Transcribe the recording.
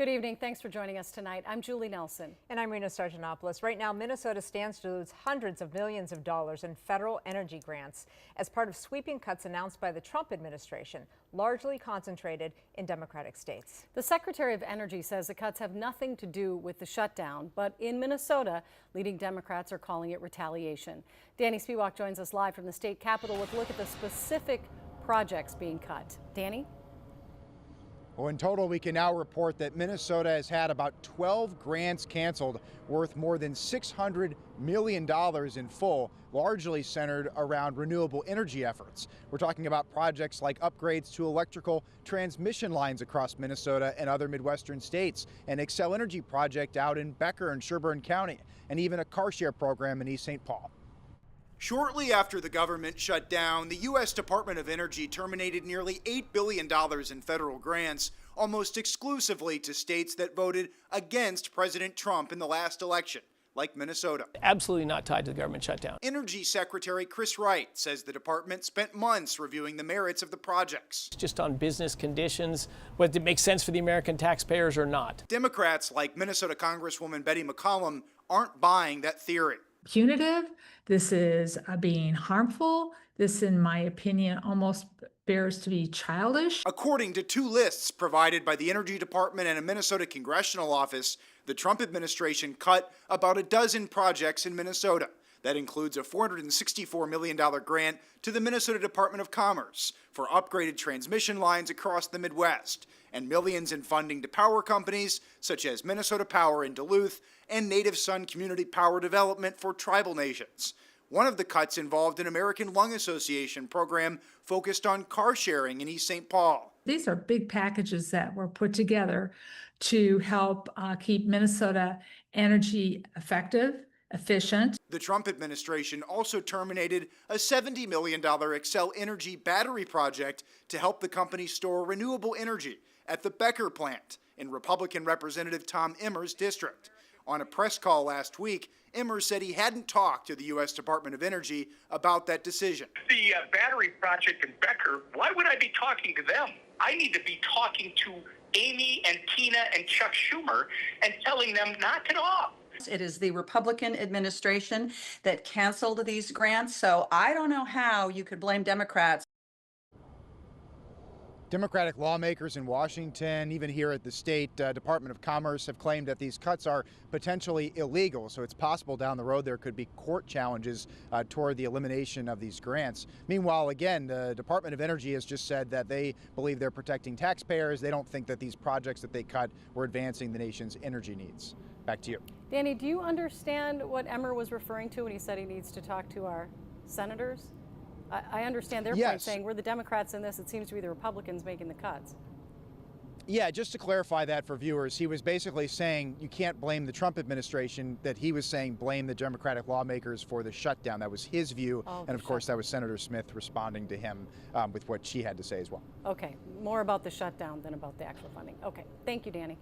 Good evening. Thanks for joining us tonight. I'm Julie Nelson. And I'm Rena Sargentopoulos. Right now, Minnesota stands to lose hundreds of millions of dollars in federal energy grants as part of sweeping cuts announced by the Trump administration, largely concentrated in Democratic states. The Secretary of Energy says the cuts have nothing to do with the shutdown, but in Minnesota, leading Democrats are calling it retaliation. Danny Spiewak joins us live from the state capitol with a look at the specific projects being cut. Danny? Well, in total, we can now report that Minnesota has had about 12 grants canceled worth more than $600 million in full, largely centered around renewable energy efforts. We're talking about projects like upgrades to electrical transmission lines across Minnesota and other Midwestern states, an Xcel Energy project out in Becker and Sherburne County, and even a car share program in East St. Paul. Shortly after the government shut down, the U.S. Department of Energy terminated nearly $8 billion in federal grants, almost exclusively to states that voted against President Trump in the last election, like Minnesota. Absolutely not tied to the government shutdown. Energy Secretary Chris Wright says the department spent months reviewing the merits of the projects. Just on business conditions, whether it makes sense for the American taxpayers or not. Democrats like Minnesota Congresswoman Betty McCollum aren't buying that theory. Punitive. This is being harmful. This, in my opinion, almost bears to be childish. According to two lists provided by the Energy Department and a Minnesota congressional office, the Trump administration cut about a dozen projects in Minnesota. That includes a $464 million grant to the Minnesota Department of Commerce for upgraded transmission lines across the Midwest, and millions in funding to power companies such as Minnesota Power in Duluth and Native Son Community Power Development for tribal nations. One of the cuts involved an American Lung Association program focused on car sharing in East St. Paul. These are big packages that were put together to help keep Minnesota energy effective, efficient. The Trump administration also terminated a $70 million Xcel Energy battery project to help the company store renewable energy at the Becker plant in Republican Representative Tom Emmer's district. On a press call last week, Emmer said he hadn't talked to the U.S. Department of Energy about that decision. The battery project in Becker, why would I be talking to them? I need to be talking to Amy and Tina and Chuck Schumer and telling them knock it off. It is the Republican administration that canceled these grants, so I don't know how you could blame Democrats. Democratic lawmakers in Washington, even here at the state Department of Commerce, have claimed that these cuts are potentially illegal. So it's possible down the road there could be court challenges toward the elimination of these grants. Meanwhile, again, the Department of Energy has just said that they believe they're protecting taxpayers. They don't think that these projects that they cut were advancing the nation's energy needs. Back to you. Danny, do you understand what Emmer was referring to when he said he needs to talk to our senators? I understand their point, saying we're the Democrats in this. It seems to be the Republicans making the cuts. Yeah, just to clarify that for viewers, he was basically saying you can't blame the Trump administration, that he was saying blame the Democratic lawmakers for the shutdown. That was his view. And of course, that was Senator Smith responding to him with what she had to say as well. Okay, more about the shutdown than about the actual funding. Okay, thank you, Danny.